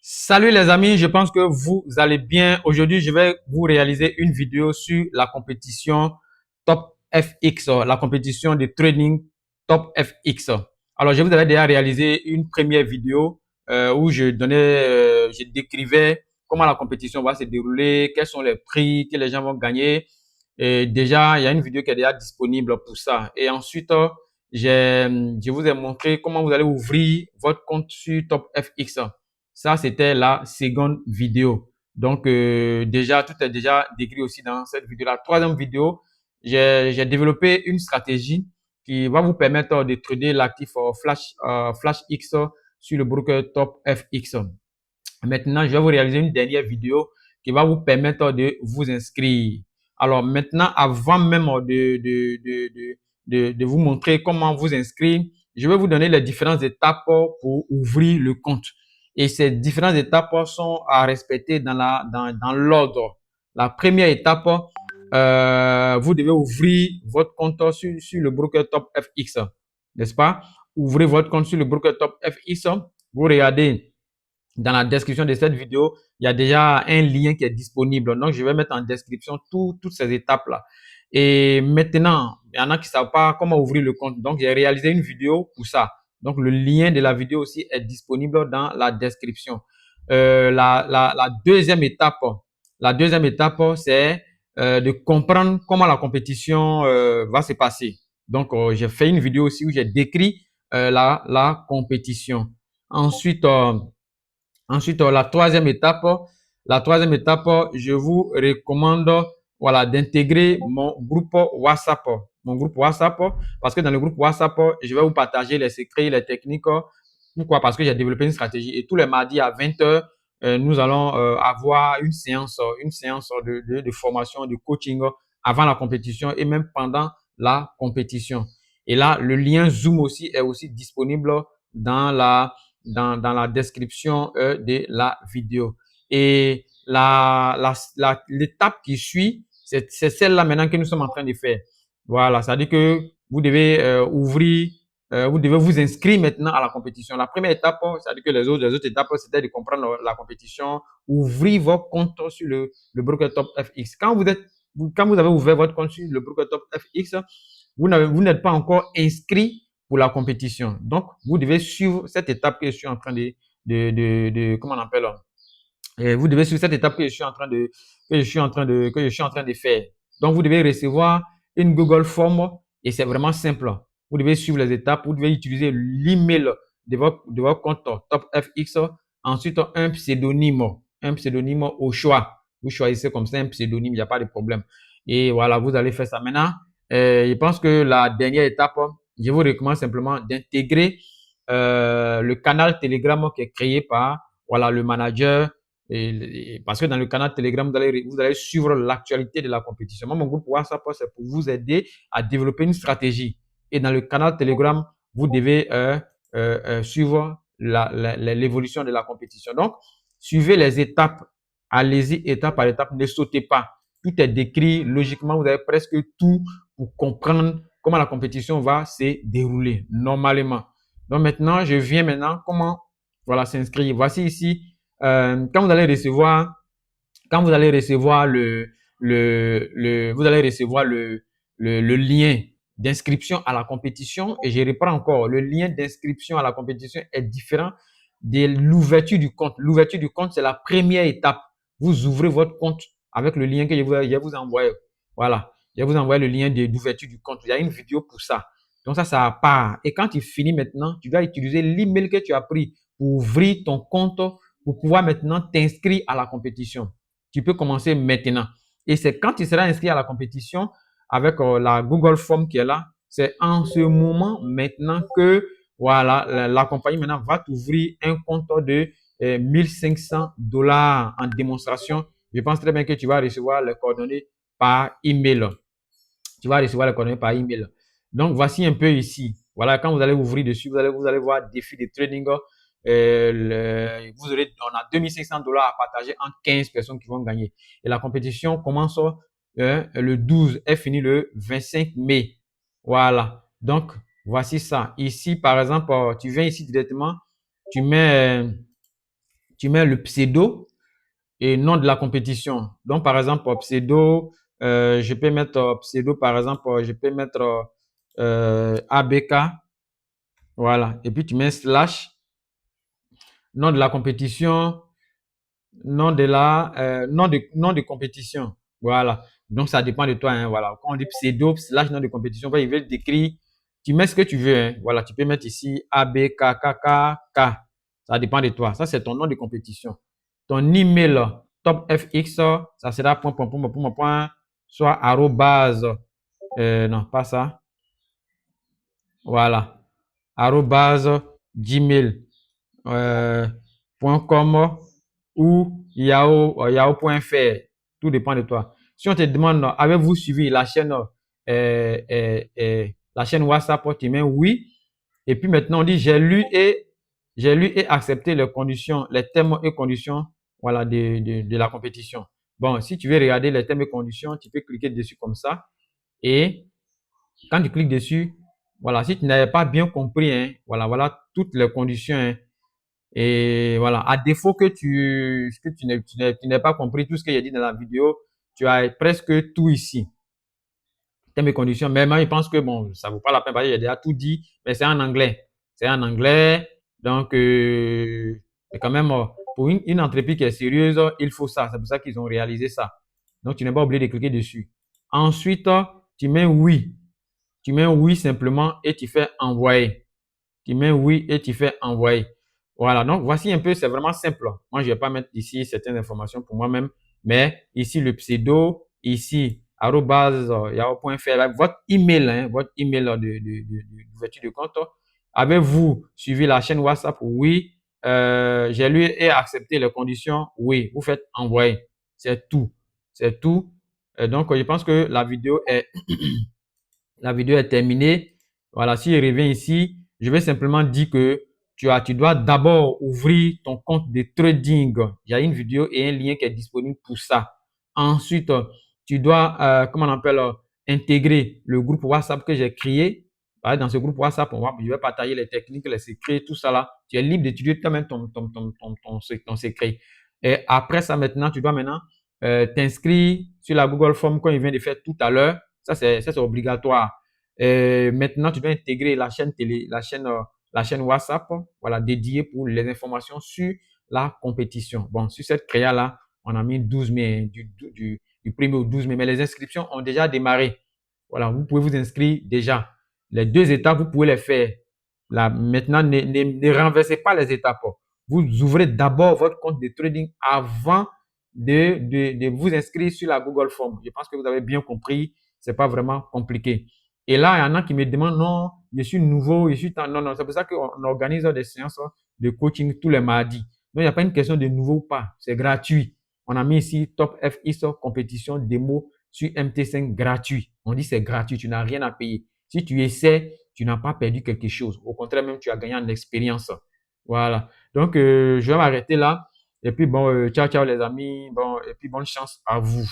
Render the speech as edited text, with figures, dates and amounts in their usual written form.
Salut les amis, je pense que vous allez bien. Aujourd'hui, je vais vous réaliser une vidéo sur la compétition Top FX, la compétition de trading Top FX. Alors, je vous avais déjà réalisé une première vidéo où je décrivais comment la compétition va se dérouler, quels sont les prix que les gens vont gagner. Et déjà, il y a une vidéo qui est déjà disponible pour ça. Et ensuite, je vous ai montré comment vous allez ouvrir votre compte sur Top FX. Ça, c'était la seconde vidéo. Donc, déjà, tout est déjà décrit aussi dans cette vidéo. La troisième vidéo, j'ai développé une stratégie qui va vous permettre de trader l'actif Flash X sur le broker Top FX. Maintenant, je vais vous réaliser une dernière vidéo qui va vous permettre de vous inscrire. Alors maintenant, avant même de vous montrer comment vous inscrire, je vais vous donner les différentes étapes pour ouvrir le compte. Et ces différentes étapes sont à respecter dans l'ordre. La première étape, vous devez ouvrir votre compte sur le broker Top FX, n'est-ce pas? Ouvrez votre compte sur le broker Top FX. Vous regardez dans la description de cette vidéo, il y a déjà un lien qui est disponible. Donc, je vais mettre en description toutes ces étapes-là. Et maintenant, il y en a qui ne savent pas comment ouvrir le compte. Donc, j'ai réalisé une vidéo pour ça. Donc, le lien de la vidéo aussi est disponible dans la description. La deuxième étape, c'est de comprendre comment la compétition va se passer. Donc, j'ai fait une vidéo aussi où j'ai décrit la compétition. Ensuite, la troisième étape, je vous recommande voilà, d'intégrer mon groupe WhatsApp. Mon groupe WhatsApp, parce que dans le groupe WhatsApp, je vais vous partager les secrets, les techniques. Pourquoi? Parce que j'ai développé une stratégie. Et tous les mardis à 20 heures, nous allons avoir une séance de formation, de coaching avant la compétition et même pendant la compétition. Et là, le lien Zoom aussi est aussi disponible dans la description de la vidéo. Et l'étape qui suit, c'est celle-là maintenant que nous sommes en train de faire. Voilà, ça veut dire que vous devez vous devez vous inscrire maintenant à la compétition. La première étape, ça veut dire que les autres étapes, c'était de comprendre la compétition, ouvrir votre compte sur le broker Top FX. Quand vous avez ouvert votre compte sur le broker Top FX, vous n'êtes pas encore inscrit pour la compétition. Donc, vous devez suivre cette étape que je suis en train comment on appelle, vous devez suivre cette étape que je suis en train de faire. Donc, vous devez recevoir une Google Form et c'est vraiment simple. Vous devez suivre les étapes. Vous devez utiliser l'email de votre compte TopFX. Ensuite, un pseudonyme au choix. Vous choisissez comme ça un pseudonyme, il n'y a pas de problème. Et voilà, vous allez faire ça. Maintenant, je pense que la dernière étape, je vous recommande simplement d'intégrer le canal Telegram qui est créé par voilà, le manager. Parce que dans le canal Telegram, vous allez suivre l'actualité de la compétition. Moi, mon groupe WhatsApp, c'est pour vous aider à développer une stratégie. Et dans le canal Telegram, vous devez suivre l'évolution de la compétition. Donc, suivez les étapes. Allez-y étape par étape. Ne sautez pas. Tout est décrit. Logiquement, vous avez presque tout pour comprendre comment la compétition va se dérouler normalement. Donc maintenant, je viens maintenant comment voilà, s'inscrire. Voici ici, quand vous allez recevoir, vous allez recevoir le lien d'inscription à la compétition. Et je reprends encore, le lien d'inscription à la compétition est différent de l'ouverture du compte. L'ouverture du compte, c'est la première étape. Vous ouvrez votre compte avec le lien que je vais vous envoyer. Voilà. Je vais vous envoyer le lien d'ouverture du compte. Il y a une vidéo pour ça. Donc ça part. Et quand tu finis maintenant, tu vas utiliser l'email que tu as pris pour ouvrir ton compte, pour pouvoir maintenant t'inscrire à la compétition. Tu peux commencer maintenant. Et c'est quand tu seras inscrit à la compétition avec la Google Form qui est là, c'est en ce moment maintenant que voilà, la compagnie maintenant va t'ouvrir un compte de 1500 $ en démonstration. Je pense très bien que tu vas recevoir les coordonnées par email. Tu vas recevoir les coordonnées par email. Donc, voici un peu ici. Voilà, quand vous allez ouvrir dessus, vous allez voir défi de trading. On a 2500 $ à partager entre 15 personnes qui vont gagner. Et la compétition commence le 12 et finit le 25 mai. Voilà. Donc, voici ça. Ici, par exemple, tu viens ici directement, tu mets tu mets le pseudo et nom de la compétition. Donc, par exemple, pseudo, je peux mettre pseudo, par exemple, je peux mettre ABK. Voilà. Et puis, tu mets slash, nom de la compétition, nom de compétition. Voilà. Donc, ça dépend de toi. Hein, voilà. Quand on dit pseudo, slash, nom de compétition, il veut décrire. Tu mets ce que tu veux. Hein. Voilà. Tu peux mettre ici ABKKKK. Ça dépend de toi. Ça, c'est ton nom de compétition. Ton email topfx, ça sera point, soit arrobase. Non, pas ça. Voilà. Arrobase gmail.com ou yahoo.fr. Tout dépend de toi. Si on te demande, avez-vous suivi la chaîne WhatsApp, tu mets oui. Et puis maintenant, on dit j'ai lu et accepté les conditions, les termes et conditions, voilà, de la compétition. Bon, si tu veux regarder les termes et conditions, tu peux cliquer dessus comme ça. Et quand tu cliques dessus, voilà, si tu n'avais pas bien compris, hein, voilà toutes les conditions, hein, et voilà, à défaut que tu n'aies pas compris tout ce que j'ai dit dans la vidéo, tu as presque tout ici. Termes et conditions. Mais moi, je pense que bon, ça ne vaut pas la peine parce que j'ai déjà tout dit, mais c'est en anglais. C'est en anglais. Donc, quand même, pour une entreprise qui est sérieuse, il faut ça. C'est pour ça qu'ils ont réalisé ça. Donc, tu n'es pas obligé de cliquer dessus. Ensuite, tu mets oui. Tu mets oui simplement et tu fais envoyer. Tu mets oui et tu fais envoyer. Voilà, donc voici un peu, c'est vraiment simple. Moi, je ne vais pas mettre ici certaines informations pour moi-même, mais ici le pseudo, ici arobase yahoo.fr, votre email d'ouverture de compte. Avez-vous suivi la chaîne WhatsApp? Oui. J'ai lu et accepté les conditions? Oui. Vous faites envoyer. C'est tout. C'est tout. Donc, je pense que la vidéo est la vidéo est terminée. Voilà, si je reviens ici, je vais simplement dire que tu dois d'abord ouvrir ton compte de trading. Il y a une vidéo et un lien qui est disponible pour ça. Ensuite, tu dois, comment on appelle, intégrer le groupe WhatsApp que j'ai créé. Dans ce groupe WhatsApp, je vais partager les techniques, les secrets, tout ça là. Tu es libre d'étudier toi-même ton secret. Et après ça, maintenant, tu dois maintenant t'inscrire sur la Google Form qu'on vient de faire tout à l'heure. Ça, c'est obligatoire. Maintenant, tu dois intégrer la chaîne WhatsApp, voilà, dédiée pour les informations sur la compétition. Bon, sur cette créa-là, on a mis 12 mai, du 1er au 12 mai, mais les inscriptions ont déjà démarré. Voilà, vous pouvez vous inscrire déjà. Les 2 étapes, vous pouvez les faire. Là, maintenant, ne renversez pas les étapes. Vous ouvrez d'abord votre compte de trading avant de vous inscrire sur la Google Form. Je pense que vous avez bien compris. C'est pas vraiment compliqué. Et là, il y en a qui me demandent, non, je suis nouveau, non, non, c'est pour ça qu'on organise des séances de coaching tous les mardis. Donc, il n'y a pas une question de nouveau ou pas. C'est gratuit. On a mis ici Top FX compétition démo sur MT5 gratuit. On dit c'est gratuit, tu n'as rien à payer. Si tu essaies, tu n'as pas perdu quelque chose. Au contraire, même, tu as gagné en expérience. Voilà. Donc, je vais m'arrêter là. Et puis, bon, ciao, ciao les amis. Bon, et puis, bonne chance à vous.